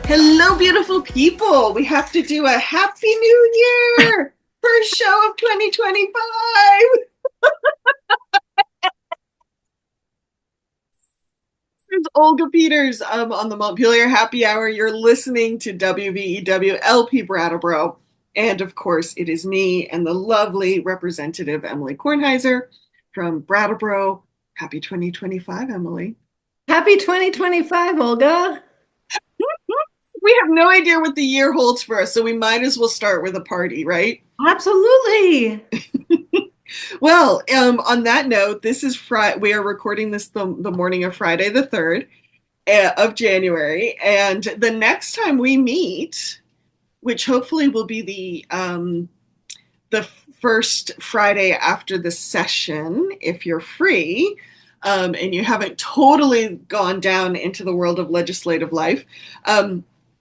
Hello, beautiful people. We have to do a Happy New Year first show of 2025. This is Olga Peters on the Montpelier Happy Hour. You're listening to WVEW Brattleboro. And of course, it is me and the lovely Representative Emilie Kornheiser from Brattleboro. Happy 2025, Emilie. Happy 2025, Olga. We have no idea what the year holds for us, so we might as well start with a party, right? Absolutely. Well, on that note, this is Friday. We are recording this the morning of Friday the 3rd of January. And the next time we meet, which hopefully will be the first Friday after the session, if you're free, and you haven't totally gone down into the world of legislative life,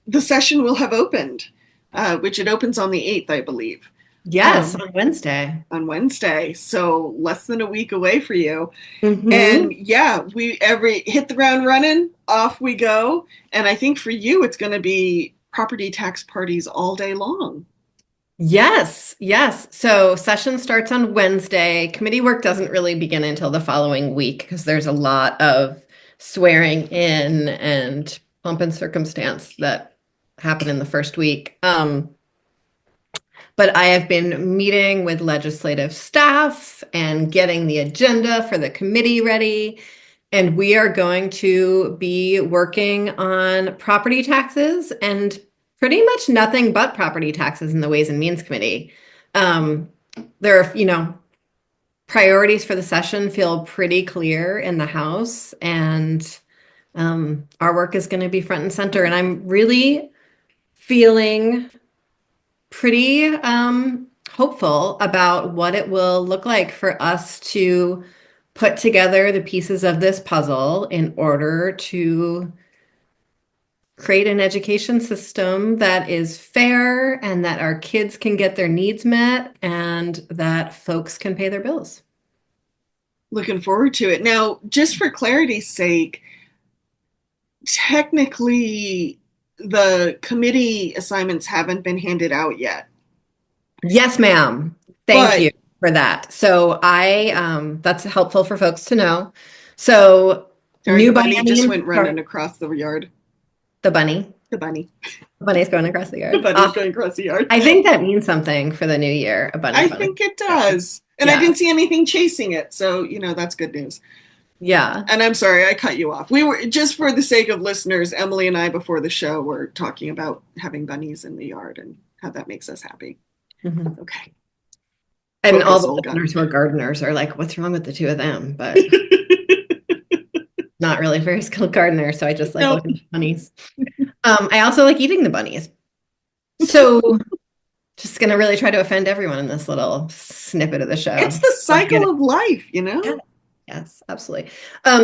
the session will have opened, which it opens on the 8th, I believe. Yes, on Wednesday. On Wednesday, so less than a week away for you. And Mm-hmm. yeah, we every hit the ground running, off we go. And I think for you, it's going to be property tax parties all day long. Yes, yes. So session starts on Wednesday. Committee work doesn't really begin until the following week because there's a lot of swearing in and pomp and circumstance that happen in the first week. But I have been meeting with legislative staff and getting the agenda for the committee ready. And we are going to be working on property taxes and pretty much nothing but property taxes in the Ways and Means Committee. Um, there are, priorities for the session feel pretty clear in the House, and our work is going to be front and center. And I'm really feeling pretty hopeful about what it will look like for us to put together the pieces of this puzzle in order to create an education system that is fair and that our kids can get their needs met and that folks can pay their bills. Looking forward to it. Now, just for clarity's sake, technically, the committee assignments haven't been handed out yet. Yes, ma'am. Thank But you for that. So that's helpful for folks to know. So sorry, the new bunny just went biennium running start across the yard. the bunny. The bunny. The bunny's going across the The yard. bunny's going across the yard. I think that means something for the new year, a bunny I going think across it the yard. does. And I Yeah. didn't see anything chasing it. So, that's good news. Yeah. And I'm sorry, I cut you off. We were, just for the sake of listeners, Emilie and I, before the show, were talking about having bunnies in the yard and how that makes us happy. Mhm. Okay. And all Focus, the Olga. listeners who are gardeners are like, what's wrong with the two of them? But not really very skilled gardener, so I just like Nope. looking at bunnies. I also like eating the bunnies. So just gonna really try to offend everyone in this little snippet of the It's show. the Hope you get cycle it. of life, Yeah. Yes, absolutely.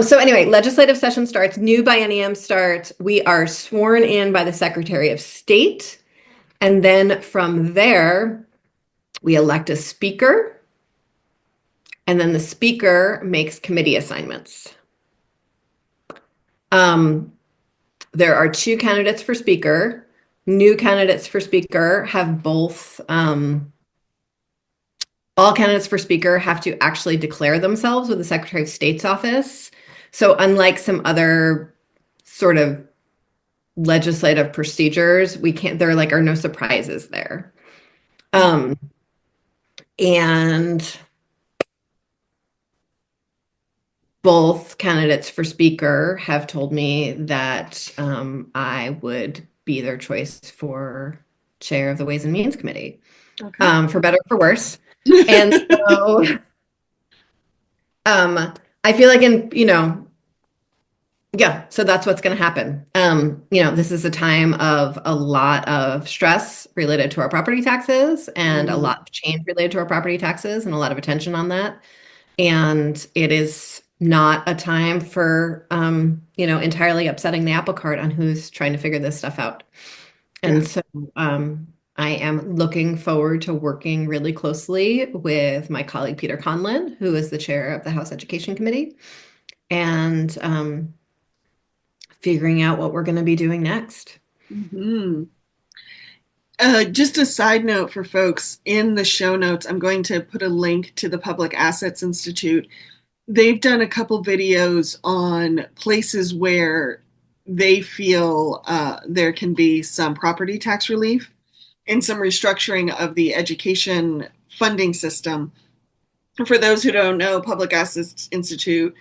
So anyway, legislative session starts, new biennium starts. We are sworn in by the Secretary of State. And then from there, we elect a speaker. And then the speaker makes committee assignments. There are two candidates for speaker. New candidates for speaker have both, all candidates for speaker have to actually declare themselves with the Secretary of State's office. So unlike some other sort of legislative procedures, there are no surprises there. And both candidates for speaker have told me that I would be their choice for chair of the Ways and Means Committee, Okay. for better or for worse. And so I feel like yeah, so that's what's going to happen. This is a time of a lot of stress related to our property taxes and a lot of change related to our property taxes and a lot of attention on that. And it is not a time for, entirely upsetting the apple cart on who's trying to figure this stuff out. And so I am looking forward to working really closely with my colleague, Peter Conlin, who is the chair of the House Education Committee, and figuring out what we're going to be doing next. Mhm. Just a side note for folks in the show notes, I'm going to put a link to the Public Assets Institute. They've done a couple videos on places where they feel there can be some property tax relief and some restructuring of the education funding system. For those who don't know, Public Assets Institute,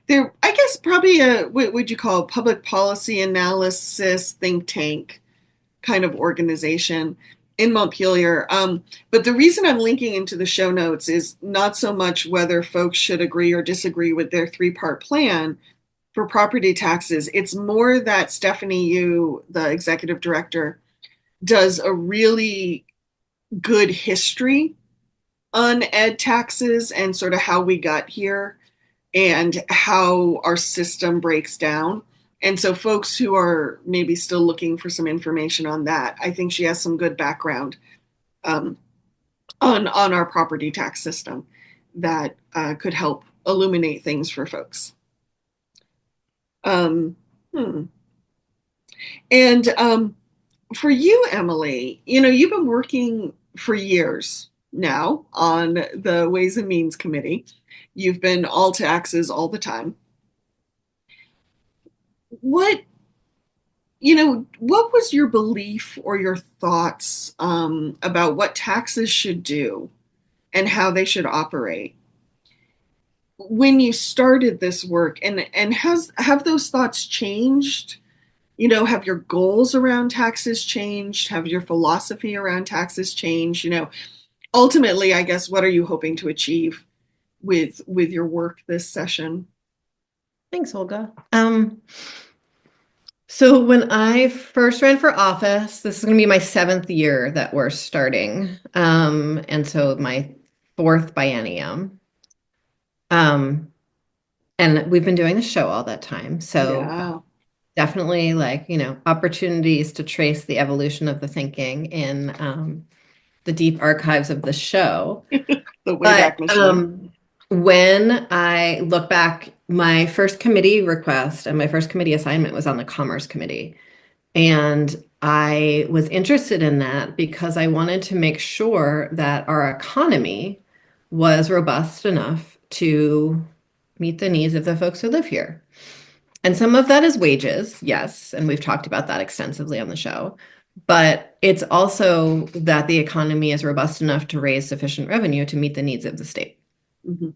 they're, I guess, probably what would you call, public policy analysis think tank kind of organization in Montpelier. But the reason I'm linking into the show notes is not so much whether folks should agree or disagree with their three-part plan for property taxes. It's more that Stephanie Yu, the executive director, does a really good history on ed taxes and sort of how we got here and how our system breaks down. And so, folks who are maybe still looking for some information on that, I think she has some good background um, on our property tax system that could help illuminate things for folks. Um, hmm. And for you, Emily, you've been working for years now on the Ways and Means Committee. You've been all taxes all the time. What what was your belief or your thoughts about what taxes should do and how they should operate when you started this work? And have those thoughts changed? Have your goals around taxes changed? Have your philosophy around taxes changed? Ultimately, I guess, what are you hoping to achieve with your work this session? Thanks, Olga. So when I first ran for office, this is going to be my seventh year that we're starting, and so my fourth biennium. Um, and we've been doing the show all that time, so Yeah, definitely like, opportunities to trace the evolution of the thinking in the deep archives of the show. the Wayback But Machine. when I look back, my first committee request and my first committee assignment was on the Commerce Committee. And I was interested in that because I wanted to make sure that our economy was robust enough to meet the needs of the folks who live here. And some of that is wages, yes, and we've talked about that extensively on the show. But it's also that the economy is robust enough to raise sufficient revenue to meet the needs of the state. Mhm.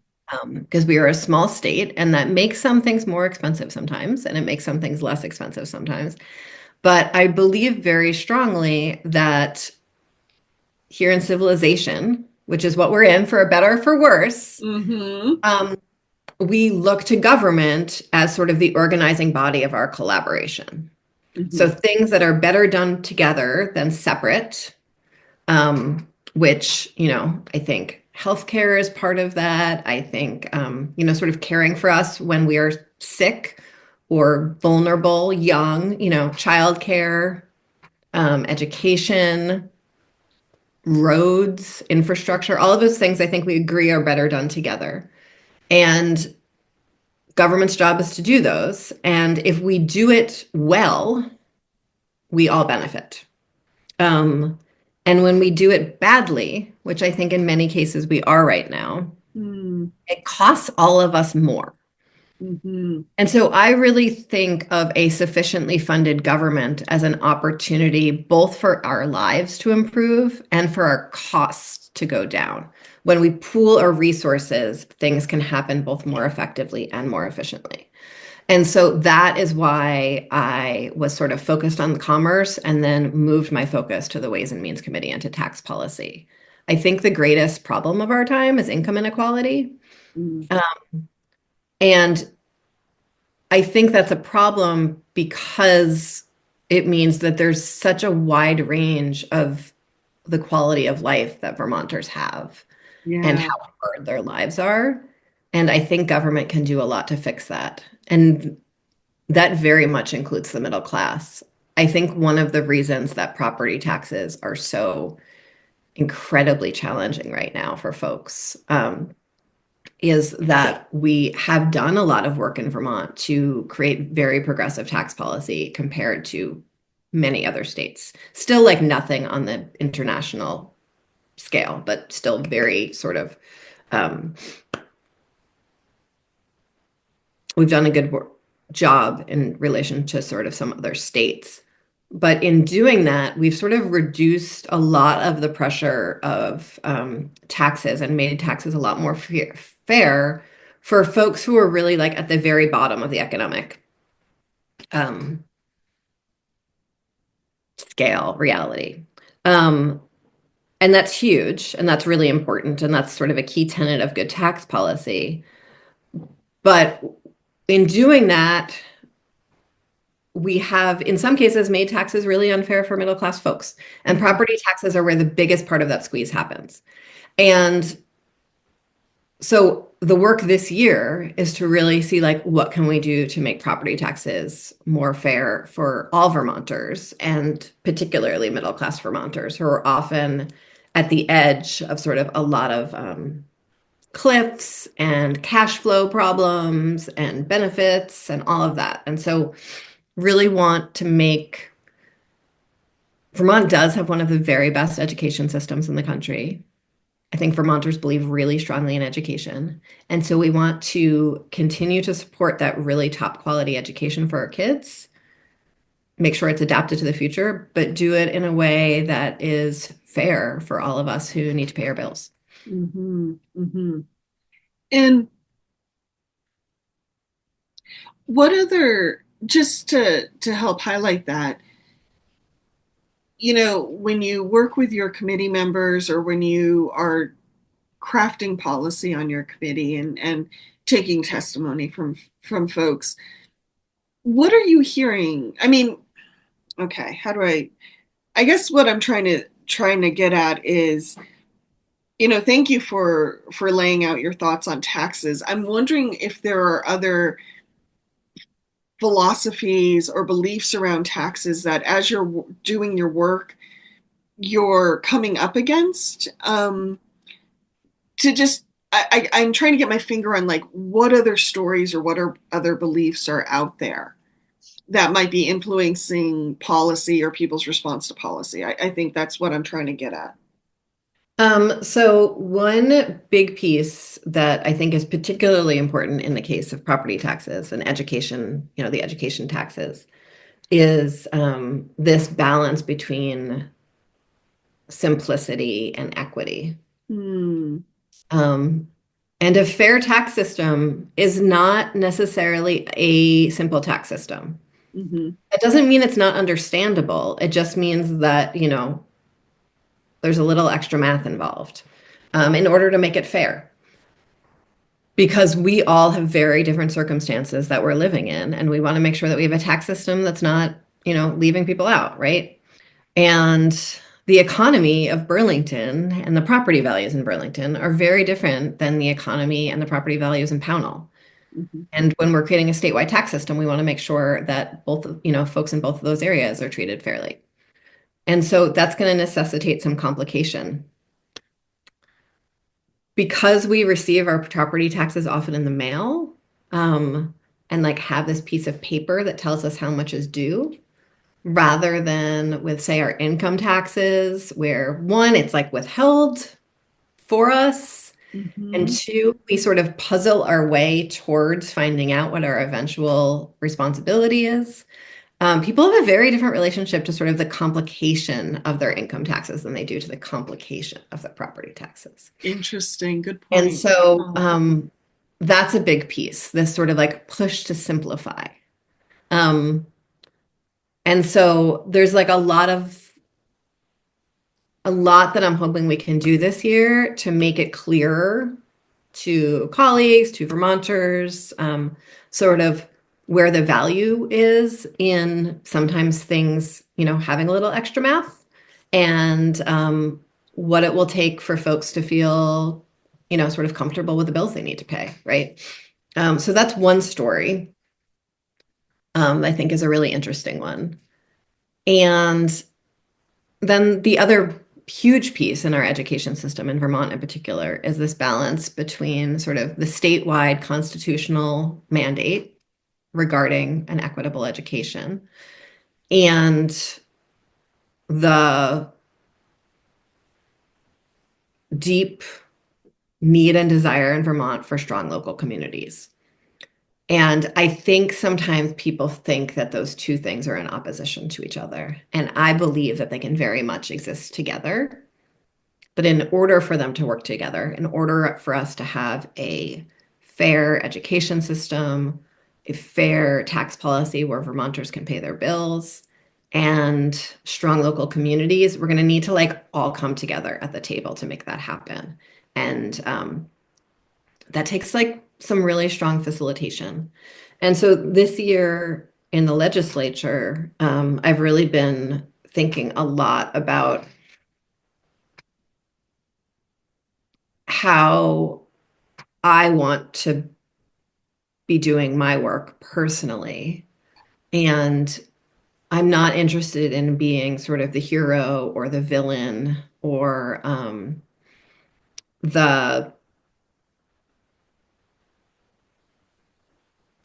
Because we are a small state, and that makes some things more expensive sometimes, and it makes some things less expensive sometimes. But I believe very strongly that here in civilization, which is what we're in for better or for worse, Mhm. um, we look to government as sort of the organizing body of our collaboration. So Mhm. things that are better done together than separate, which, I think healthcare is part of that. I think, sort of caring for us when we are sick or vulnerable, young, childcare, education, roads, infrastructure, all of those things I think we agree are better done together. And government's job is to do those. And if we do it well, we all benefit. Um, and when we do it badly, which I think in many cases we are right now, Mm. it costs all of us more. Mhm. And so I really think of a sufficiently funded government as an opportunity both for our lives to improve and for our costs to go down. When we pool our resources, things can happen both more effectively and more efficiently. And so that is why I was sort of focused on the commerce and then moved my focus to the Ways and Means Committee and to tax policy. I think the greatest problem of our time is income inequality. Mm. Um, and I think that's a problem because it means that there's such a wide range of the quality of life that Vermonters have and Yeah. how hard their lives are. And I think government can do a lot to fix that. And that very much includes the middle class. I think one of the reasons that property taxes are so incredibly challenging right now for folks is that we have done a lot of work in Vermont to create very progressive tax policy compared to many other states. Still like nothing on the international scale, but still very sort of um, we've done a good job in relation to sort of some other states. But in doing that, we've sort of reduced a lot of the pressure of taxes and made taxes a lot more fair for folks who are really like at the very bottom of the economic um, scale reality. Um, and that's huge, and that's really important, and that's sort of a key tenet of good tax policy. But in doing that, we have, in some cases, made taxes really unfair for middle class folks. And Mhm. property taxes are where the biggest part of that squeeze happens. And so the work this year is to really see like what can we do to make property taxes more fair for all Vermonters and particularly middle class Vermonters who are often at the edge of sort of a lot of cliffs and cash flow problems and benefits and all of that. And so really want to make Vermont does have one of the very best education systems in the country. I think Vermonters believe really strongly in education. And so we want to continue to support that really top quality education for our kids, make sure it's adapted to the future, but do it in a way that is fair for all of us who need to pay our bills. Mhm. Mhm. And what other, just to help highlight that, when you work with your committee members or when you are crafting policy on your committee and taking testimony from folks, what are you hearing? I mean, okay, how do I guess what I'm trying to get at is, thank you for laying out your thoughts on taxes. I'm wondering if there are other philosophies or beliefs around taxes that as you're doing your work, you're coming up against, to just I'm trying to get my finger on like what other stories or what are other beliefs are out there that might be influencing policy or people's response to policy. I think that's what I'm trying to get at. So one big piece that I think is particularly important in the case of property taxes and education, the education taxes, is this balance between simplicity and equity. Hmm. Um, and a fair tax system is not necessarily a simple tax system. Mm-hmm. It doesn't mean it's not understandable. It just means that, there's a little extra math involved in order to make it fair. Because we all have very different circumstances that we're living in, and we want to make sure that we have a tax system that's not, leaving people out, right? And the economy of Burlington and the property values in Burlington are very different than the economy and the property values in Pownell. Mm-hmm. And when we're creating a statewide tax system, we want to make sure that both, folks in both of those areas are treated fairly. And so that's going to necessitate some complication. Because we receive our property taxes often in the mail, and like have this piece of paper that tells us how much is due, rather than with, say, our income taxes, where one, it's like withheld for us, and Mm-hmm. two, we sort of puzzle our way towards finding out what our eventual responsibility is. People have a very different relationship to sort of the complication of their income taxes than they do to the complication of their property taxes. Interesting. Good And point. so Huh. that's a big piece, this sort of like push to simplify. Um, and so there's like a lot that I'm hoping we can do this year to make it clearer to colleagues, to Vermonters, sort of where the value is in sometimes things, having a little extra math and what it will take for folks to feel, sort of comfortable with the bills they need to pay, right? So that's one story I think is a really interesting one. And then the other huge piece in our education system in Vermont in particular is this balance between sort of the statewide constitutional mandate regarding an equitable education and the deep need and desire in Vermont for strong local communities. And I think sometimes people think that those two things are in opposition to each other. And I believe that they can very much exist together. But in order for them to work together, in order for us to have a fair education system, a fair tax policy where Vermonters can pay their bills, and strong local communities, we're going to need to like all come together at the table to make that happen. And that takes like some really strong facilitation. And so this year in the legislature, I've really been thinking a lot about how I want to be doing my work personally. And I'm not interested in being sort of the hero or the villain or the,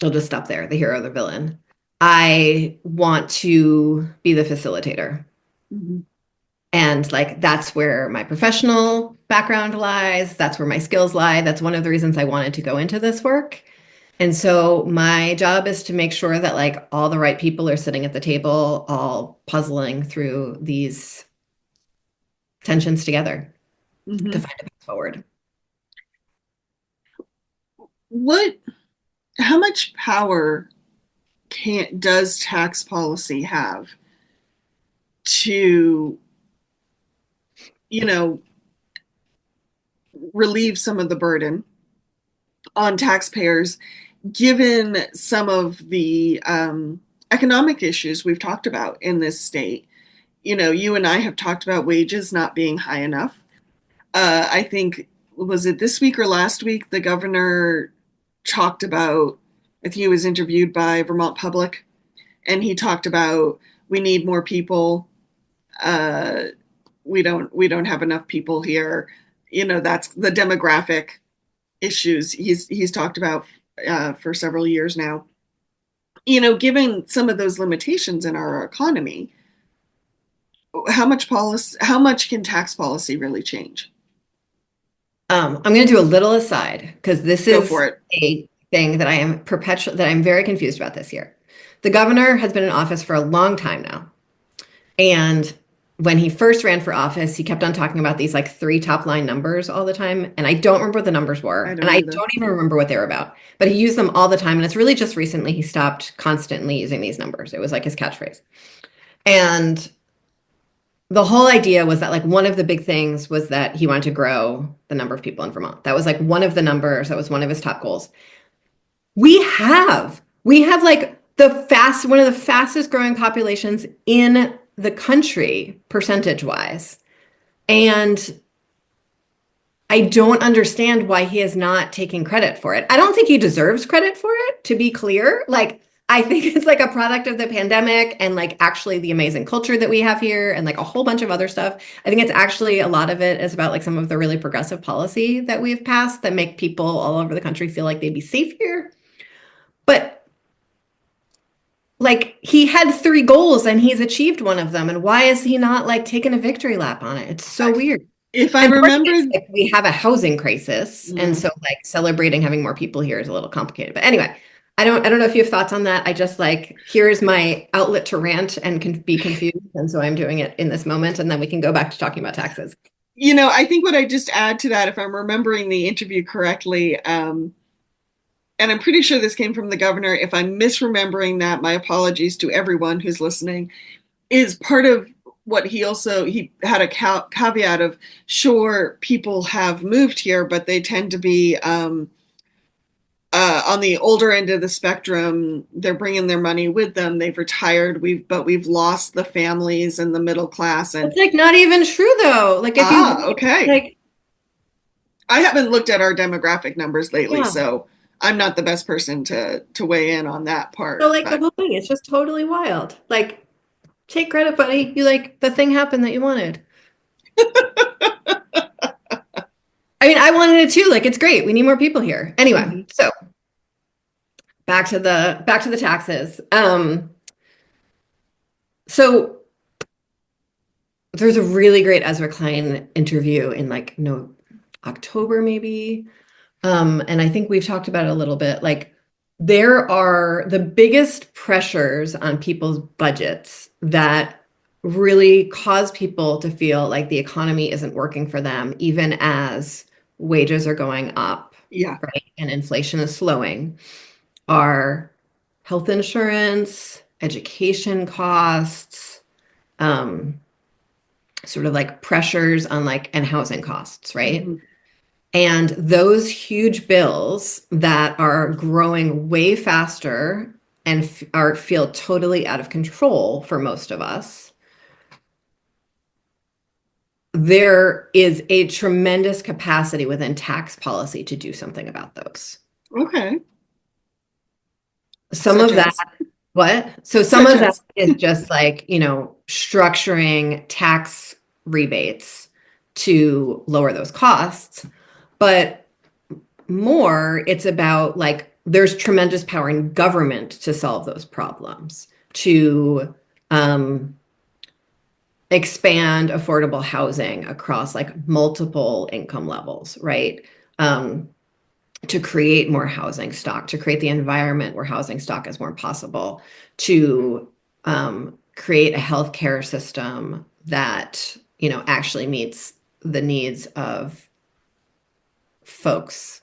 I'll just stop there, the hero or the villain. I want to be the facilitator. Mhm. And like that's where my professional background lies. That's where my skills lie. That's one of the reasons I wanted to go into this work. And so my job is to make sure that like all the right people are sitting at the table, all puzzling through these tensions together to Mhm. find a path forward. What, how much power does tax policy have to, you know, relieve some of the burden on taxpayers, given some of the economic issues we've talked about in this state? You know, you and I have talked about wages not being high enough. I think, was it this week or last week, the governor talked about, I think he was interviewed by Vermont Public, and he talked about we need more people. Uh, we don't have enough people here. You know, that's the demographic issues he's talked about for several years now. You know, given some of those limitations in our economy, how much can tax policy really change? I'm going to do a little aside because this Go is for it. a thing that I am that I'm very confused about this year. The governor has been in office for a long time now. And when he first ran for office, he kept on talking about these like three top line numbers all the time. And I don't remember what the numbers I were. And don't I either. don't even remember what they were about. But he used them all the time. And it's really just recently he stopped constantly using these numbers. It was like his catchphrase. And the whole idea was that like one of the big things was that he wanted to grow the number of people in Vermont. That was like one of the numbers, that was one of his top goals. We have like one of the fastest growing populations in the country percentage wise. And I don't understand why he is not taking credit for it. I don't think he deserves credit for it, to be clear. Like, I think it's like a product of the pandemic and like actually the amazing culture that we have here and like a whole bunch of other stuff. I think it's actually a lot of it is about like some of the really progressive policy that we've passed that make people all over the country feel like they'd be safe here. But like he had three goals and he's achieved one of them. And why is he not like taking a victory lap on it? It's so weird. If I And part of it's remember, like we have a housing crisis, and mm, so like celebrating having more people here is a little complicated. But anyway, I don't know if you have thoughts on that. I just like here's my outlet to rant and can be confused, and so I'm doing it in this moment, and then we can go back to talking about taxes. you know, I think what I just add to that, if I'm remembering the interview correctly, and I'm pretty sure this came from the governor. If I'm misremembering that, my apologies to everyone who's listening. Is part of what he had a caveat of, sure, people have moved here, but they tend to be on the older end of the spectrum. They're bringing their money with them. They've retired. We've lost the families and the middle class. And It's like not even true though. Like if you okay. like, I haven't looked at our demographic numbers lately, yeah. so I'm not the best person to weigh in on that So part. like the But whole thing, it's just totally wild. Like take credit, buddy. You like the thing happened that you wanted. I mean, I wanted it too. Like it's great. We need more people here. Anyway, mhm. so back to the taxes. So there's a really great Ezra Klein interview in like no October maybe. And I think we've talked about it a little bit. Like there are the biggest pressures on people's budgets that really cause people to feel like the economy isn't working for them, even as wages are going up, Yeah. right? And inflation is slowing, are health insurance, education costs, um, sort of like pressures on like and housing costs, right? Hmm. And those huge bills that are growing way faster and are feel totally out of control for most of us, there is a tremendous capacity within tax policy to do something about those. Okay. Some Such of that, as. what? So some Such of that as. is just like, structuring tax rebates to lower those costs. But more, it's about like there's tremendous power in government to solve those problems, to um, expand affordable housing across like multiple income levels, right? Um, to create more housing stock, to create the environment where housing stock is more possible, to create a healthcare system that actually meets the needs of folks,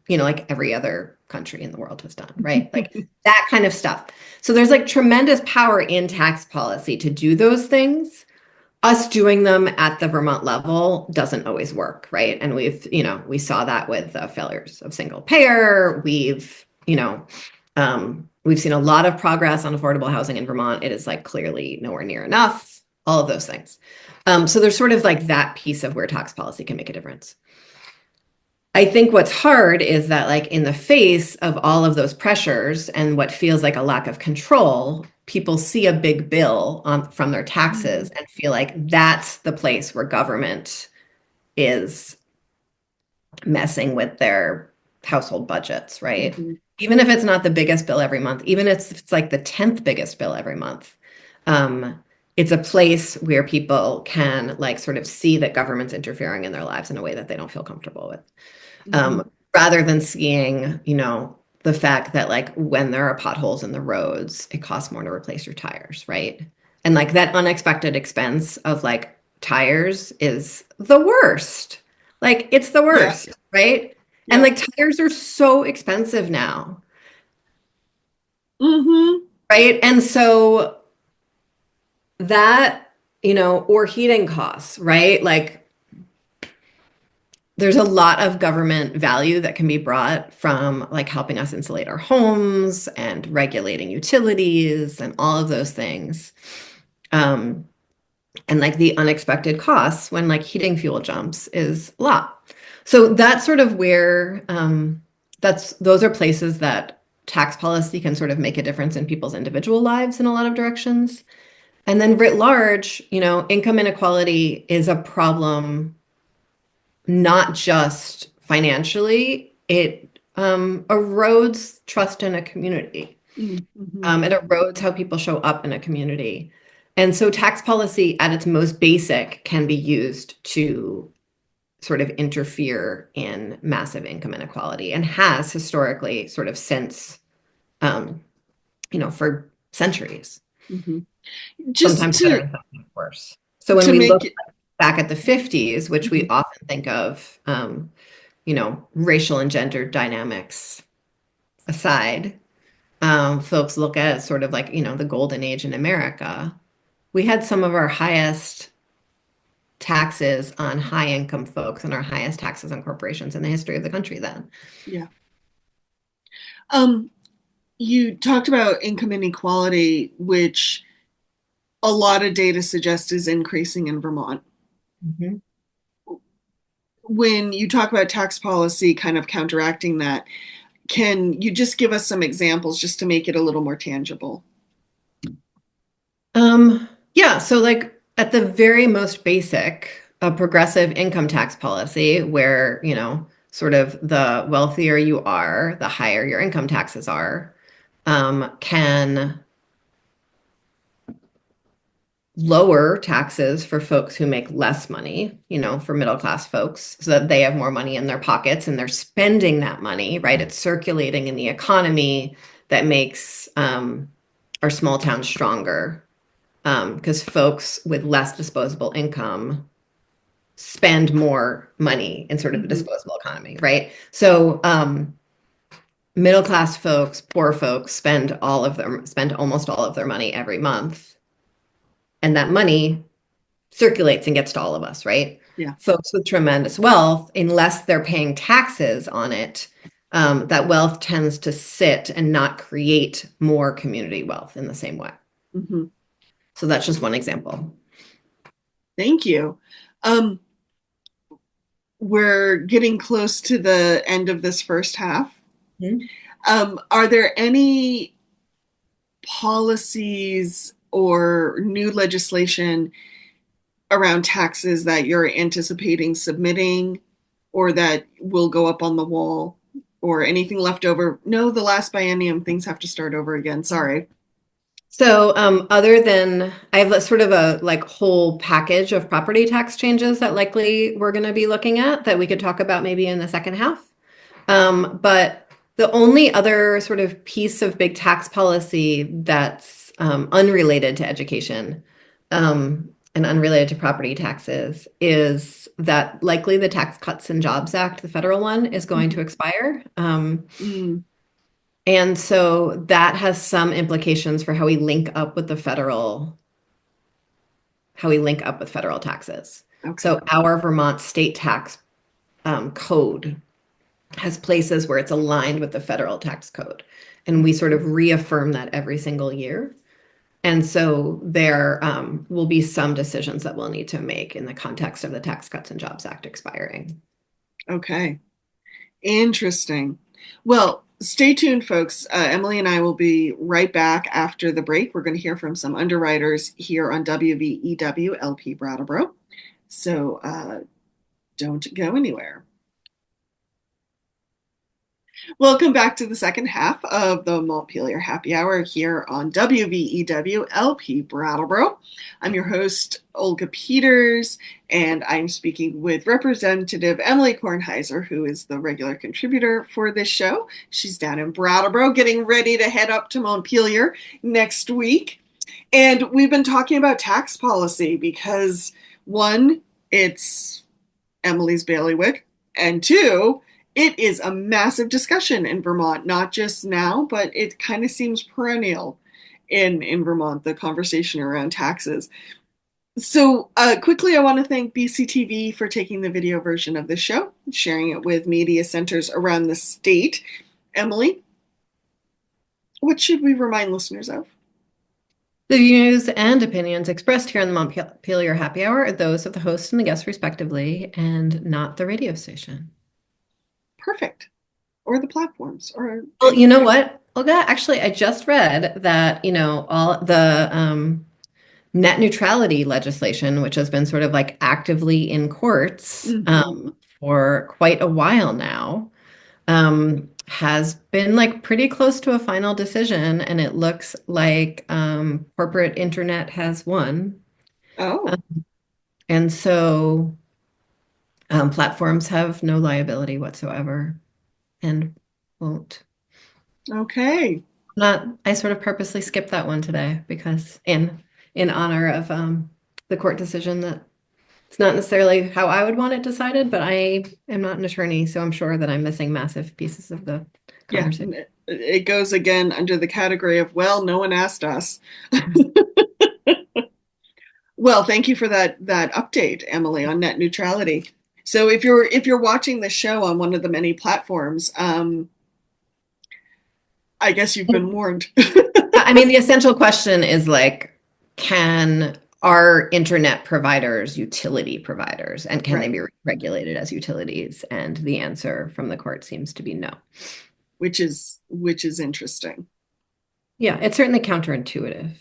like every other country in the world has done, right? Like that kind of stuff. So there's like tremendous power in tax policy to do those things. Us doing them at the Vermont level doesn't always work, right? And we saw that with the failures of single payer. We've seen a lot of progress on affordable housing in Vermont. It is like clearly nowhere near enough, all of those things. So there's sort of like that piece of where tax policy can make a difference. I think what's hard is that, like, in the face of all of those pressures and what feels like a lack of control, people see a big bill from their taxes and feel like that's the place where government is messing with their household budgets, right? Hmm. Even if it's not the biggest bill every month, even if it's like the 10th biggest bill every month, um, it's a place where people can like sort of see that government's interfering in their lives in a way that they don't feel comfortable with, Hmm. rather than seeing, the fact that like when there are potholes in the roads, it costs more to replace your tires, right? And like that unexpected expense of like tires is the worst. Like it's the Yeah. worst, right? And Yeah. like tires are so expensive now, Hmm. right? And so that, or heating costs, right? Like there's a lot of government value that can be brought from like helping us insulate our homes and regulating utilities and all of those things. Um, and like the unexpected costs when like heating fuel jumps is a lot. So that's sort of where those are places that tax policy can sort of make a difference in people's individual lives in a lot of directions. And then writ large, income inequality is a problem not just financially, it erodes trust in a community. Hmm. It erodes how people show up in a community. And so tax policy at its most basic can be used to sort of interfere in massive income inequality and has historically sort of since, um, for centuries, Hmm. Just sometimes better and sometimes worse. So when to we make look it. back at the 50s, which we Mhm. often think of, racial and gender dynamics aside, folks look at it sort of like, the golden age in America. We had some of our highest taxes on high income folks and our highest taxes on corporations in the history of the country then. Yeah. Um, you talked about income inequality, which a lot of data suggests is increasing in Vermont. Mhm. When you talk about tax policy kind of counteracting that, can you just give us some examples just to make it a little more tangible? Yeah, so like at the very most basic, a progressive income tax policy where, sort of the wealthier you are, the higher your income taxes are, can lower taxes for folks who make less money, for middle class folks, so that they have more money in their pockets and they're spending that money, right? It's circulating in the economy that makes our small towns stronger, because folks with less disposable income spend more money in sort of a Hmm. disposable economy, right? So middle class folks, poor folks spend almost all of their money every month, and that money circulates and gets to all of us, right? Yeah. Folks with tremendous wealth, unless they're paying taxes on it, that wealth tends to sit and not create more community wealth in the same way. Hmm. So that's just one example. Thank you. Um, we're getting close to the end of this first half. Mhm. Are there any policies or new legislation around taxes that you're anticipating submitting or that will go up on the wall or anything left over? No, the last biennium, things have to start over again. Sorry. So, other than I have a sort of a like whole package of property tax changes that likely we're going to be looking at that we could talk about maybe in the second half. But the only other sort of piece of big tax policy that's unrelated to education and unrelated to property taxes is that likely the Tax Cuts and Jobs Act, the federal one, is going to expire. Mm, And so that has some implications for how we link up with federal taxes. okay. So our Vermont state tax code has places where it's aligned with the federal tax code. And we sort of reaffirm that every single year. And so there will be some decisions that we'll need to make in the context of the Tax Cuts and Jobs Act expiring. Okay. Interesting. Well, stay tuned, folks. Emily and I will be right back after the break. We're going to hear from some underwriters here on WVEW LP Brattleboro. So don't go anywhere. Welcome back to the second half of the Montpelier Happy Hour here on WVEW LP Brattleboro. I'm your host, Olga Peters, and I'm speaking with Representative Emilie Kornheiser, who is the regular contributor for this show. She's down in Brattleboro getting ready to head up to Montpelier next week. And we've been talking about tax policy because, one, it's Emily's bailiwick, and two, it is a massive discussion in Vermont, not just now, but it kind of seems perennial in Vermont, the conversation around taxes. So, quickly, I want to thank BCTV for taking the video version of the show, sharing it with media centers around the state. Emily, what should we remind listeners of? The views and opinions expressed here on the Montpelier Happy Hour are those of the host and the guest, respectively, and not the radio station. Perfect. Or the platforms, or Well, you know what, Olga? Actually, I just read that, all the net neutrality legislation, which has been sort of like actively in courts Mhm. for quite a while now, has been like pretty close to a final decision, and it looks like corporate internet has won. Oh, And so platforms have no liability whatsoever and won't. okay. Not, I sort of purposely skipped that one today because in honor of the court decision that it's not necessarily how I would want it decided, but I am not an attorney, so I'm sure that I'm missing massive pieces of the Yeah, conversation. it goes again under the category of, well, no one asked us. Well, thank you for that update, Emily, on net neutrality. So if you're watching the show on one of the many platforms, I guess you've been warned. I mean, the essential question is like, are internet providers utility providers, and can they Right, be regulated as utilities? And the answer from the court seems to be no. which is interesting. Yeah, it's certainly counterintuitive.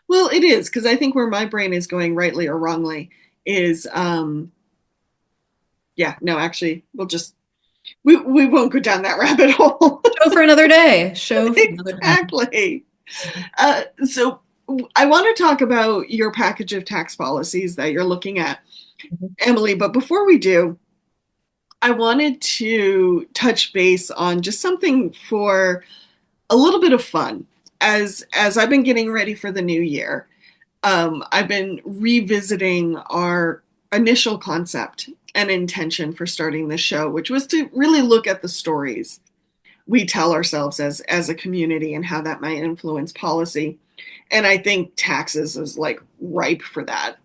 Well, it is because I think where my brain is going, rightly or wrongly, is yeah, no, actually, we won't go down that rabbit hole. Show for another day. Show for another day. Exactly. So I want to talk about your package of tax policies that you're looking at, Emily. But before we do, I wanted to touch base on just something for a little bit of fun. As I've been getting ready for the new year, I've been revisiting our initial concept and intention for starting this show, which was to really look at the stories we tell ourselves as a community and how that might influence policy. And I think taxes is like ripe for that.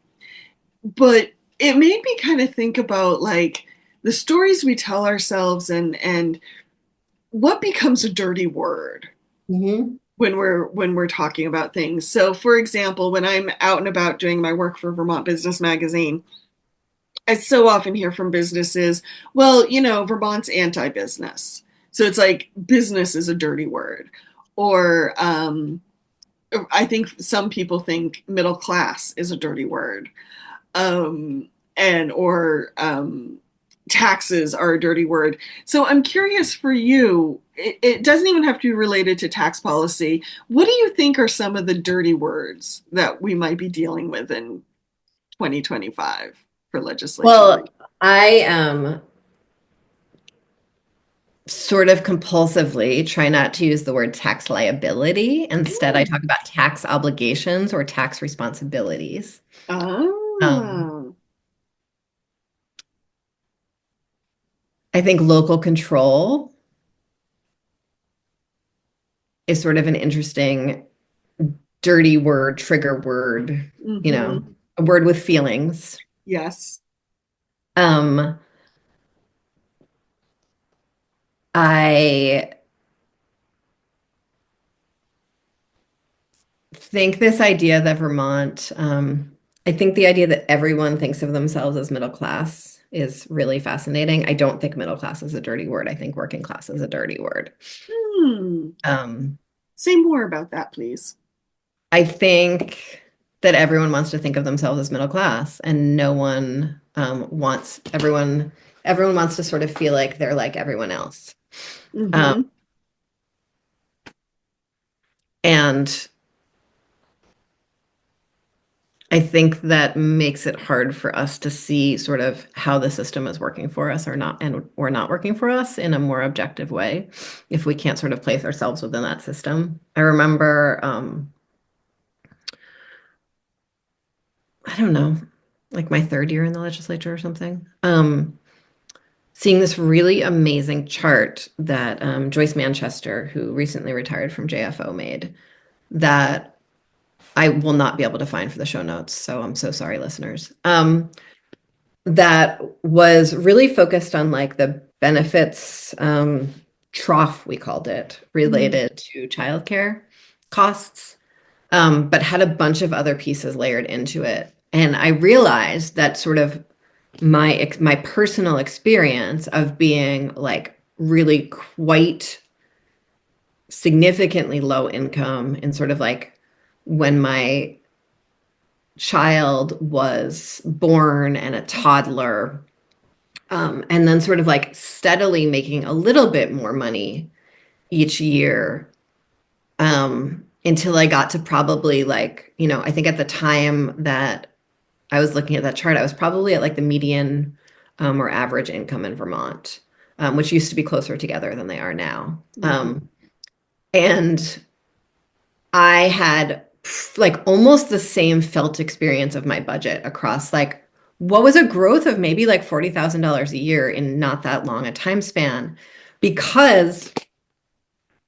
But it made me kind of think about like the stories we tell ourselves and what becomes a dirty word Mhm. when we're talking about things. So for example, when I'm out and about doing my work for Vermont Business Magazine, I so often hear from businesses, well, Vermont's anti-business. So it's like business is a dirty word. Or I think some people think middle class is a dirty word. And or taxes are a dirty word. So I'm curious for you, it doesn't even have to be related to tax policy. What do you think are some of the dirty words that we might be dealing with in 2025 for legislation? Well, I sort of compulsively try not to use the word tax liability. Instead, I talk about tax obligations or tax responsibilities. Um, Ah, I think local control is sort of an interesting dirty word, trigger word, mm-hmm. a word with feelings. Yes. Um, I think this idea that I think the idea that everyone thinks of themselves as middle class is really fascinating. I don't think middle class is a dirty word. I think working class is a dirty word. Hmm. Um, Say more about that, please. I think that everyone wants to think of themselves as middle class, and no one wants everyone wants to sort of feel like they're like everyone else. Um, Mm-hmm. and I think that makes it hard for us to see sort of how the system is working for us or not working for us in a more objective way if we can't sort of place ourselves within that system. I remember, I don't know, like my third year in the legislature or something, seeing this really amazing chart that Joyce Manchester, who recently retired from JFO, made that I will not be able to find for the show notes. So I'm so sorry, listeners. That was really focused on like the benefits trough, we called it, Mm-hmm. related to childcare costs, but had a bunch of other pieces layered into it. And I realized that sort of my personal experience of being like really quite significantly low income and sort of like when my child was born and a toddler, and then sort of like steadily making a little bit more money each year, until I got to probably like, I think at the time that I was looking at that chart, I was probably at like the median or average income in Vermont, which used to be closer together than they are now. Mm-hmm. And I had like almost the same felt experience of my budget across like what was a growth of maybe like $40,000 a year in not that long a time span because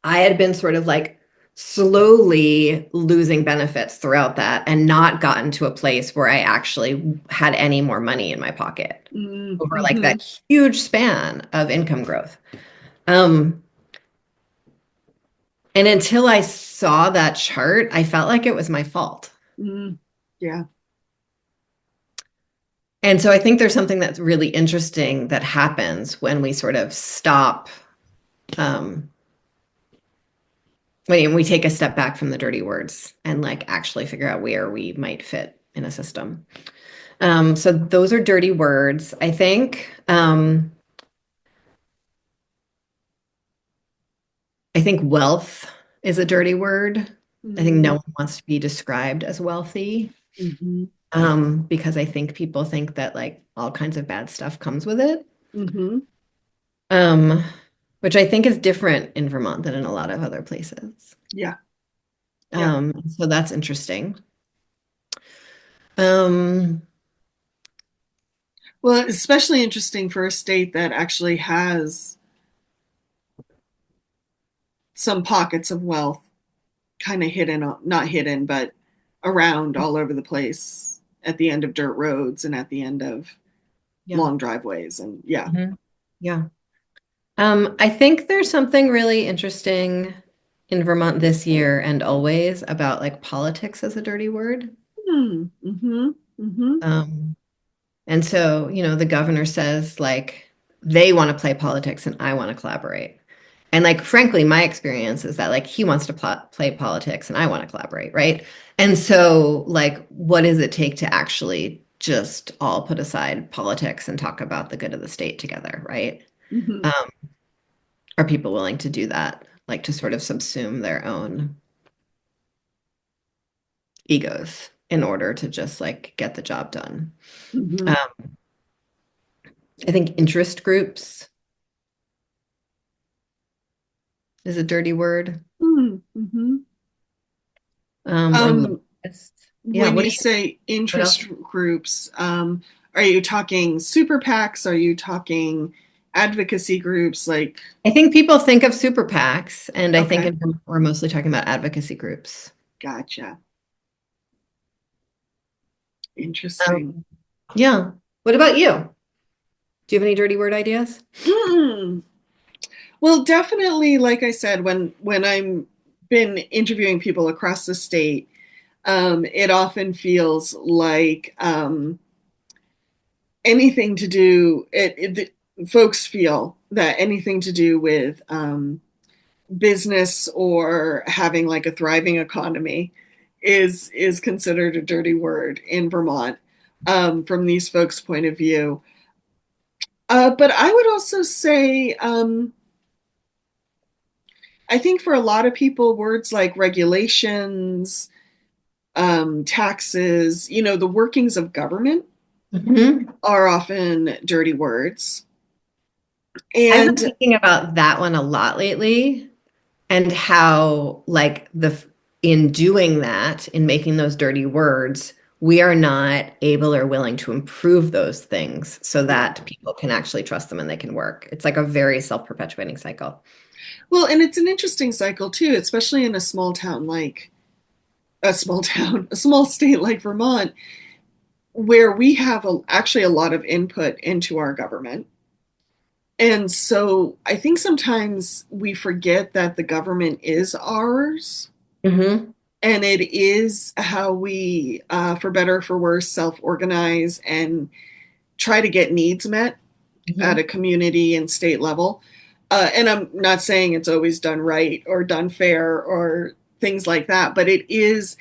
I had been sort of like slowly losing benefits throughout that and not gotten to a place where I actually had any more money in my pocket over like Mm-hmm. that huge span of income growth. Um, and until I saw that chart, I felt like it was my fault. Mm-hmm. Yeah. And so I think there's something that's really interesting that happens when we sort of stop, um, when we take a step back from the dirty words and like actually figure out where we might fit in a system. So those are dirty words. I think wealth is a dirty word. I think no Mm-hmm. one wants to be described as wealthy, Mm-hmm. because I think people think that like all kinds of bad stuff comes with it, Mm-hmm. um, which I think is different in Vermont than in a lot of other places. Yeah. Yeah. So that's interesting. Um, Well, especially interesting for a state that actually has some pockets of wealth kind of hidden, not hidden, but around all over the place at the end of dirt roads and at the end of yeah. long driveways. And yeah. Mhm. Yeah. I think there's something really interesting in Vermont this year and always about like politics as a dirty word. Mm-hmm. Mm-hmm. Um, and so, the governor says like they want to play politics and I want to collaborate. And like, frankly, my experience is that like he wants to play politics and I want to collaborate, right? And so, like, what does it take to actually just all put aside politics and talk about the good of the state together, right? Mm-hmm. Um, are people willing to do that, like to sort of subsume their own egos in order to just like get the job done? Mm-hmm. Um, I think interest groups is a dirty word, Mm-hmm. or Um, lobbyists. Yeah, when what you do you, say what else? interest groups, are you talking super PACs? Are you talking advocacy groups? Like, I think people think of super PACs, and I think okay, we're mostly talking about advocacy groups. gotcha. Interesting. Um, yeah. What about you? Do you have any dirty word ideas? Hmm. Well, definitely, like I said, when I'm been interviewing people across the state, it often feels like anything to do folks feel that anything to do with business or having like a thriving economy is considered a dirty word in Vermont, from these folks' point of view. But I would also say, I think for a lot of people, words like regulations, taxes, the workings of government Mhm. are often dirty words. I've been And thinking about that one a lot lately and how, like, in doing that, in making those dirty words, we are not able or willing to improve those things so yeah, that people can actually trust them and they can work. It's like a very self-perpetuating cycle. well, and it's an interesting cycle too, especially in a small town like a small town, a small state like Vermont, where we have actually a lot of input into our government. And so I think sometimes we forget that the government is ours Hmm. and it is how we, for better or for worse, self organize and try to get needs met at a Hmm. community and state level. And I'm not saying it's always done right or done fair or things like that, but it's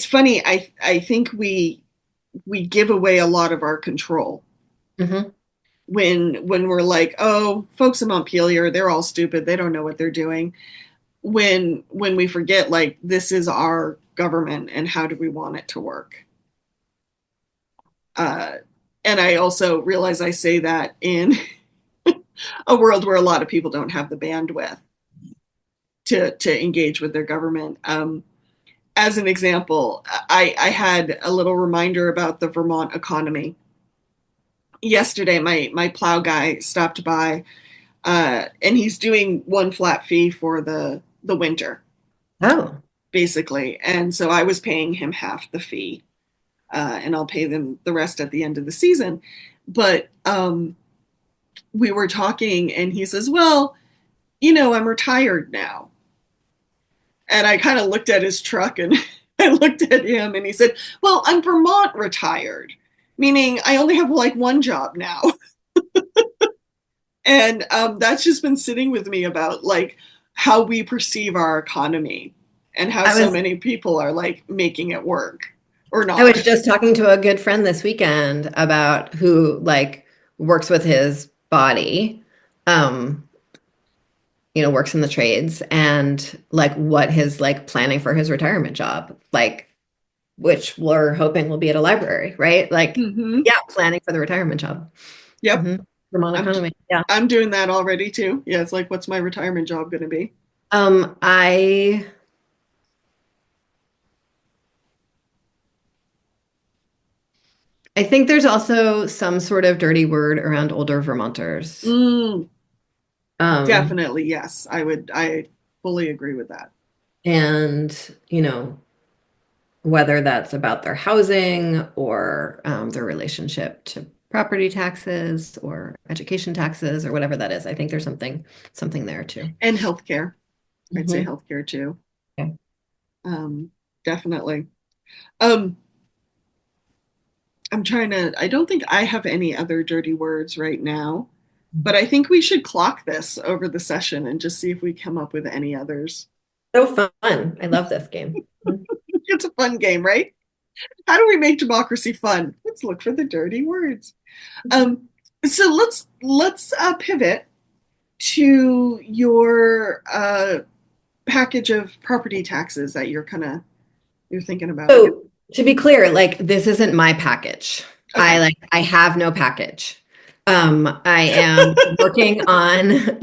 funny. I think we give away a lot of our control Hmm. when we're like, oh, folks in Montpelier, they're all stupid, they don't know what they're doing. When we forget, like, this is our government and how do we want it to work. uh and I also realize I say that in a world where a lot of people don't have the bandwidth to engage with their government. As an example, I had a little reminder about the Vermont economy yesterday. My plow guy stopped by, and he's doing one flat fee for the winter, Oh. basically. And so I was paying him half the fee, and I'll pay them the rest at the end of the season. But we were talking, and he says, "Well, I'm retired now." And I kind of looked at his truck and I looked at him, and he said, "Well, I'm Vermont retired, meaning I only have like one job now." And that's just been sitting with me about like how we perceive our economy and how I so was many people are like making it work or I was not. just talking to a good friend this weekend about who like works with his body. Um, works in the trades and like what his like planning for his retirement job, like which we're hoping will be at a library, right? Like, Hmm. yeah, planning for the retirement job. Yep. hmm Vermont I'm economy. Yeah. I'm doing that already too. Yeah, it's like, what's my retirement job going to be? I think there's also some sort of dirty word around older Vermonters. Mm, Um, definitely, yes. I fully agree with that. and whether that's about their housing or their relationship to property taxes or education taxes or whatever that is. I think there's something there too. And healthcare. I'd say hmm healthcare too. Yeah. Um, definitely. Um, I don't think I have any other dirty words right now, but I think we should clock this over the session and just see if we come up with any others. So fun. I love this game. It's a fun game, right? How do we make democracy fun? Let's look for the dirty words. Um, so let's pivot to your package of property taxes that you're thinking about. So to be clear, like this isn't my package. Okay. I have no package. I am working on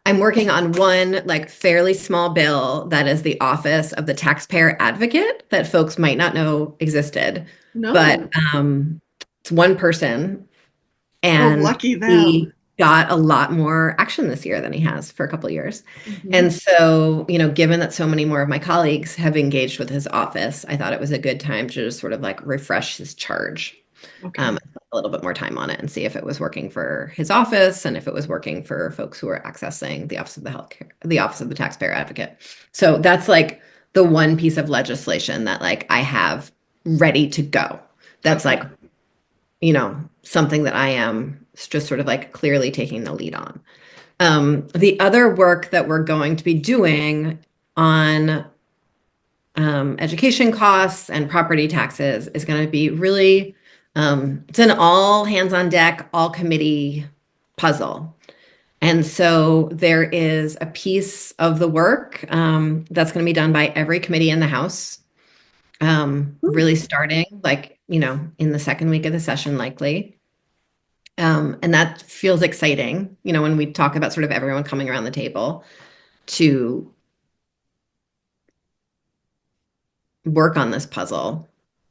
I'm working on one like fairly small bill that is the Office of the Taxpayer Advocate that folks might not know existed. But No. it's one person Oh, and lucky them. he got a lot more action this year than he has for a couple of years. Hmm. And so, given that so many more of my colleagues have engaged with his office, I thought it was a good time to just sort of like refresh his charge, Okay. a little bit more time on it and see if it was working for his office and if it was working for folks who are accessing the Office of the Taxpayer Advocate. So that's like the one piece of legislation that like I have ready to go. That's Okay. like something that I am just sort of like clearly taking the lead on. The other work that we're going to be doing on education costs and property taxes is going to be really, it's an all hands on deck, all committee puzzle. And so there is a piece of the work that's going to be done by every committee in the House, really starting like, in the second week of the session, likely. And that feels exciting, when we talk about sort of everyone coming around the table to work on this puzzle.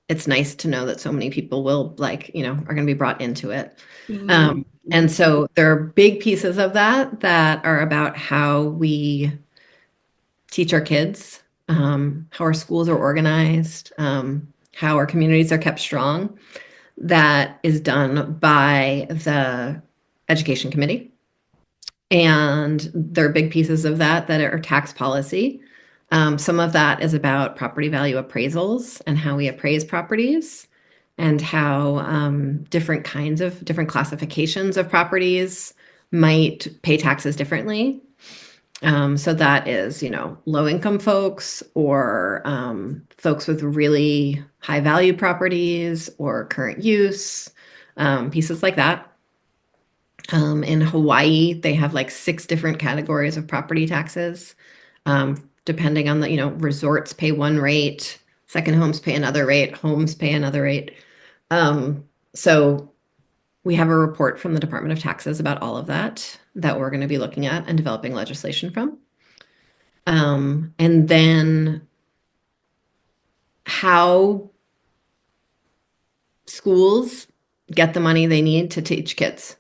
It's nice to know that so many people will like, are going to be brought into it. And Mm-hmm. so there are big pieces of that are about how we teach our kids, how our schools are organized, how our communities are kept strong. That is done by the Education Committee. And there are big pieces of that are tax policy. Some of that is about property value appraisals and how we appraise properties and how different classifications of properties might pay taxes differently. So that is, low income folks or folks with really high value properties or current use, pieces like that. In Hawaii, they have like six different categories of property taxes. Depending on resorts pay one rate, second homes pay another rate, homes pay another rate. So we have a report from the Department of Taxes about all of that we're going to be looking at and developing legislation from. And then how schools get the money they need to teach kids.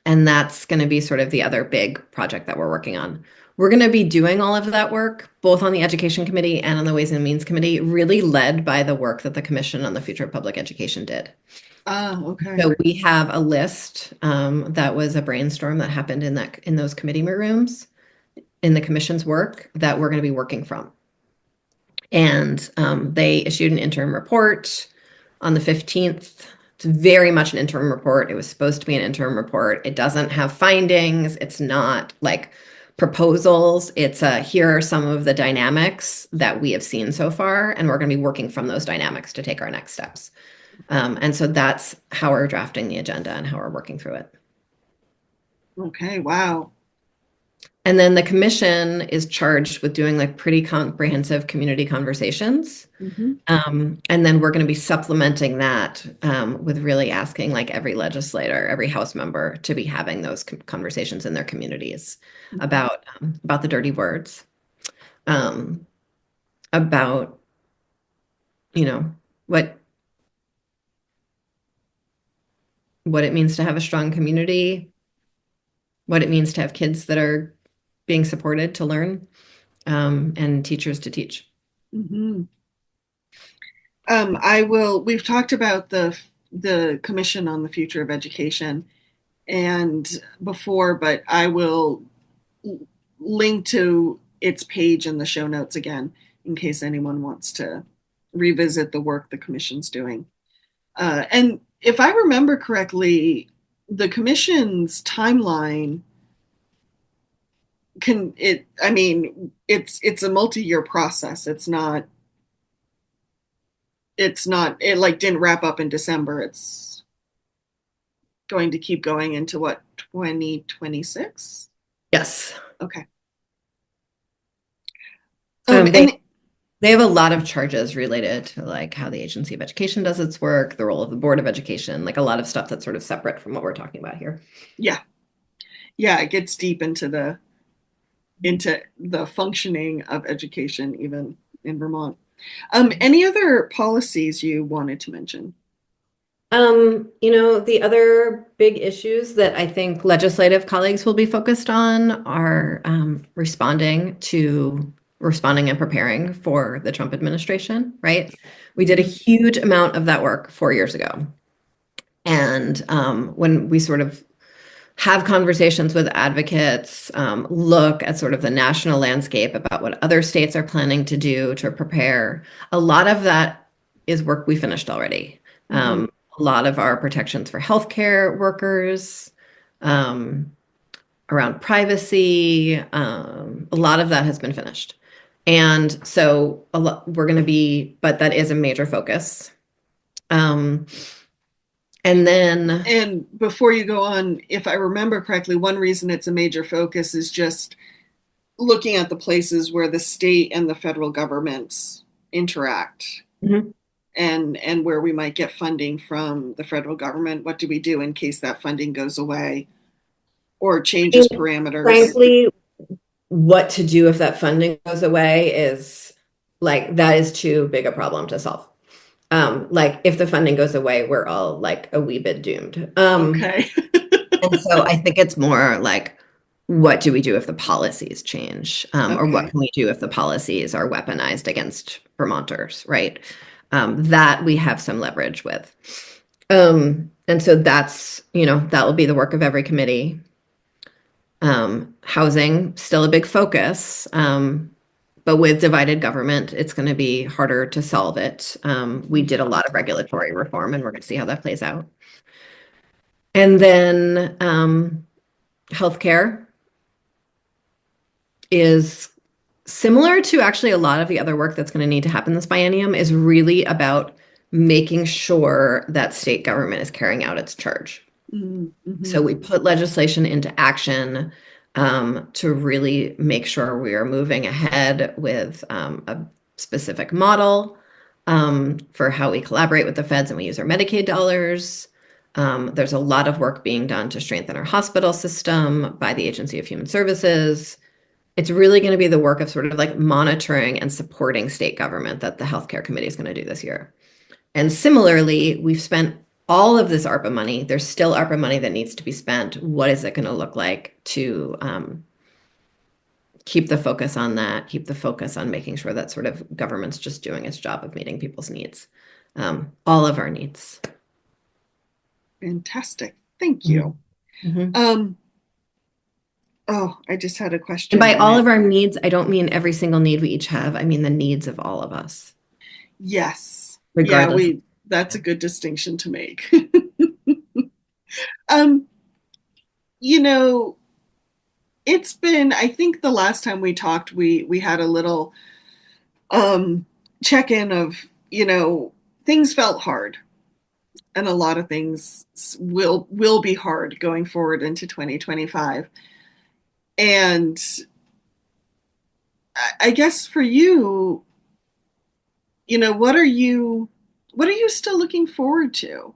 And that's going to be sort of the other big project that we're working on. We're going to be doing all of that work, both on the Education Committee and on the Ways and Means Committee, really led by the work that the Commission on the Future of Public Education did. Ah, okay. So we have a list that was a brainstorm that happened in those committee rooms in the Commission's work that we're going to be working from. And they issued an interim report on the 15th. It's very much an interim report. It was supposed to be an interim report. It doesn't have findings. It's not like proposals. It's here are some of the dynamics that we have seen so far, and we're going to be working from those dynamics to take our next steps. And so that's how we're drafting the agenda and how we're working through it. Okay, wow. And then the commission is charged with doing like pretty comprehensive community conversations. Hmm. And then we're going to be supplementing that with really asking like every legislator, every House member to be having those conversations in their communities about the dirty words, um, about you know what what it means to have a strong community, what it means to have kids that are being supported to learn, and teachers to teach. Hmm. We've talked about the Commission on the Future of Education and before, but I will link to its page in the show notes again in case anyone wants to revisit the work the commission's doing. And if I remember correctly, the commission's timeline can it. I mean, it's a multi-year process. It's not. It like didn't wrap up in December. It's going to keep going into what, 2026? Yes. Okay. Um, they And they have a lot of charges related to like how the Agency of Education does its work, the role of the Board of Education, like a lot of stuff that's sort of separate from what we're talking about here. yeah, yeah, it gets deep into the functioning of education even in Vermont. Any other policies you wanted to mention? The other big issues that I think legislative colleagues will be focused on are responding and preparing for the Trump administration, right? We did a Mhm. huge amount of that work 4 years ago. And when we sort of have conversations with advocates, look at sort of the national landscape about what other states are planning to do to prepare. A lot of that is work we finished already. Mhm. A lot of our protections for healthcare workers, um, around privacy, a lot of that has been finished. And so we're going to be, but that is a major focus. Um, and then, And before you go on, if I remember correctly, one reason it's a major focus is just looking at the places where the state and the federal governments interact Mhm. and where we might get funding from the federal government. What do we do in case that funding goes away or changes parameters? Frankly, what to do if that funding goes away is like that is too big a problem to solve. Like if the funding goes away, we're all like a wee bit doomed. Okay. And so I think it's more like, what do we do if the policies change? Or what Okay. can we do if the policies are weaponized against Vermonters, right? That we have some leverage with. And so that will be the work of every committee. Housing, still a big focus. But with divided government, it's going to be harder to solve it. We did a lot of regulatory reform, and we're going to see how that plays out. And then healthcare is similar to actually a lot of the other work that's going to need to happen this biennium, is really about making sure that state government is carrying out its charge. Mm-hmm. So we put legislation into action to really make sure we are moving ahead with a specific model for how we collaborate with the feds and we use our Medicaid dollars. There's a lot of work being done to strengthen our hospital system by the Agency of Human Services. It's really going to be the work of sort of like monitoring and supporting state government that the healthcare committee is going to do this year. And similarly, we've spent all of this ARPA money. There's still ARPA money that needs to be spent. What is it going to look like to keep the focus on that, keep the focus on making sure that sort of government's just doing its job of meeting people's needs, all of our needs. Fantastic. Thank you. Mhm. Mhm. Um, oh, I just had a And question by and all it, of our needs, I don't mean every single need we each have. I mean the needs of all of us, yes. Yeah, regardless. that's a good distinction to make. Um, you know, it's been, I think the last time we talked, we had a little um check-in of, things felt hard and a lot of things will be hard going forward into 2025. And I guess for you, what are you still looking forward to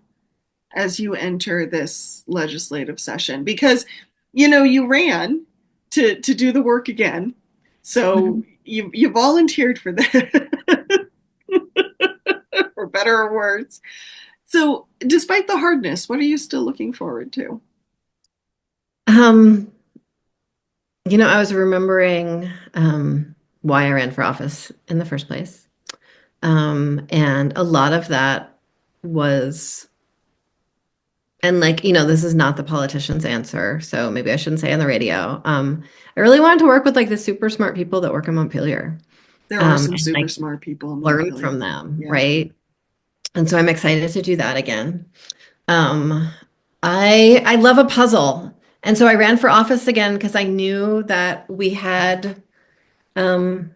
as you enter this legislative session? Because you ran to do the work again, so Mhm. you volunteered for that, for better or worse. So, despite the hardness, what are you still looking forward to? Um, I was remembering why I ran for office in the first place. And a lot of that was, and like, this is not the politician's answer, so maybe I shouldn't say on the radio. I really wanted to work with like the super smart people that work in Montpelier, There are some and super like smart people in learn from Montpelier. them, Yeah. right? And so I'm excited to do that again. Um, I love a puzzle. And so I ran for office again because I knew that we had um,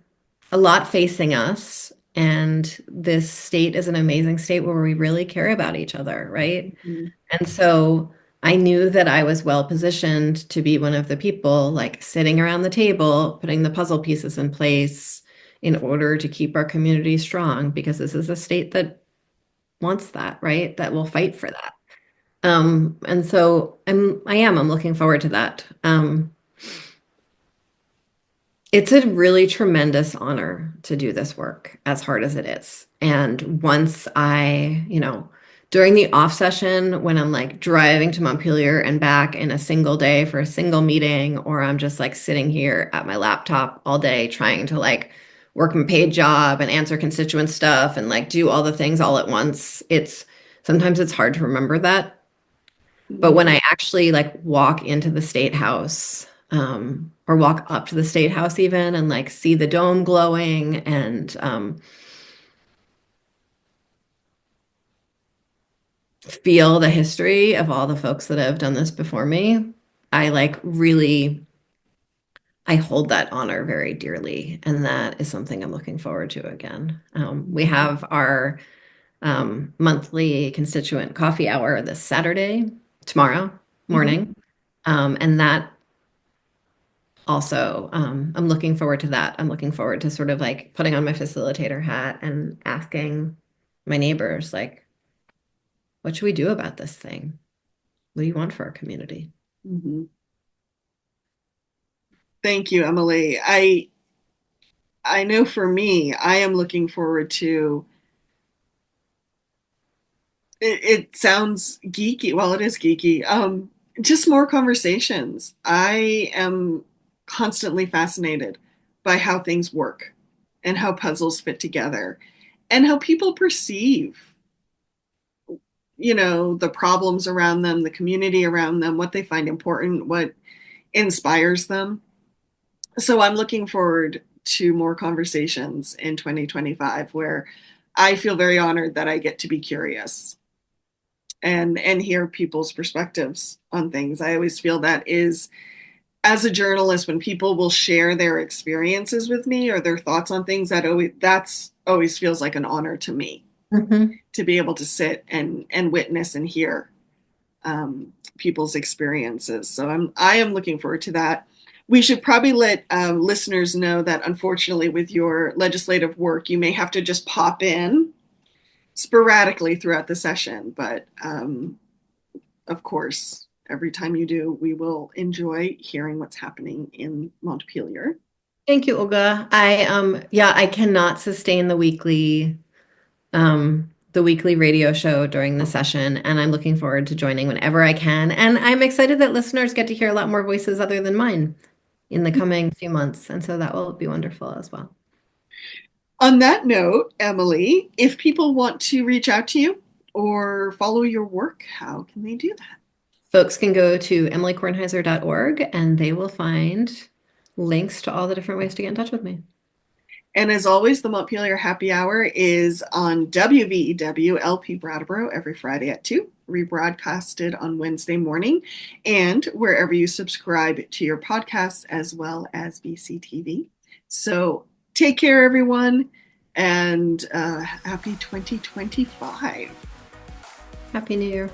a lot facing us. And this state is an amazing state where we really care about each other, right? Mhm. And so I knew that I was well positioned to be one of the people like sitting around the table, putting the puzzle pieces in place in order to keep our community strong, because this is a state that wants that, right? That will fight for that. And so I'm looking forward to that. It's a really tremendous honor to do this work, as hard as it is. And once during the off session, when I'm like driving to Montpelier and back in a single day for a single meeting, or I'm just like sitting here at my laptop all day trying to like work my paid job and answer constituent stuff and like do all the things all at once, sometimes it's hard to remember that. But when Mhm. I actually like walk into the state house, or walk up to the state house even and like see the dome glowing and feel the history of all the folks that have done this before me, I like really I hold that honor very dearly, and that is something I'm looking forward to again. We have our monthly constituent coffee hour this Saturday, tomorrow Mhm. morning, and that also, I'm looking forward to that. I'm looking forward to sort of like putting on my facilitator hat and asking my neighbors, like, what should we do about this thing? What do you want for our community? Mhm. Thank you, Emily. I know for me, I am looking forward to it sounds geeky. Well, it is geeky. Just more conversations. I am constantly fascinated by how things work and how puzzles fit together and how people perceive, the problems around them, the community around them, what they find important, what inspires them. So I'm looking forward to more conversations in 2025 where I feel very honored that I get to be curious and hear people's perspectives on things. I always feel that is, as a journalist, when people will share their experiences with me or their thoughts on things, that's always feels like an honor to me Hmm. to be able to sit and witness and hear people's experiences. So I am looking forward to that. We should probably let listeners know that unfortunately, with your legislative work, you may have to just pop in sporadically throughout the session. But of course, every time you do, we will enjoy hearing what's happening in Montpelier. Thank you, Olga. Yeah, I cannot sustain the weekly radio show during the session, and I'm looking forward to joining whenever I can. And I'm excited that listeners get to hear a lot more voices other than mine in the coming few months, and so that will be wonderful as well. On that note, Emily, if people want to reach out to you or follow your work, how can they do that? Folks can go to emilykornheiser.org and they will find links to all the different ways to get in touch with me. And as always, the Montpelier Happy Hour is on WVEW LP Brattleboro every Friday at 2, rebroadcasted on Wednesday morning, and wherever you subscribe to your podcasts as well as BCTV. So take care, everyone, and happy 2025. Happy New Year.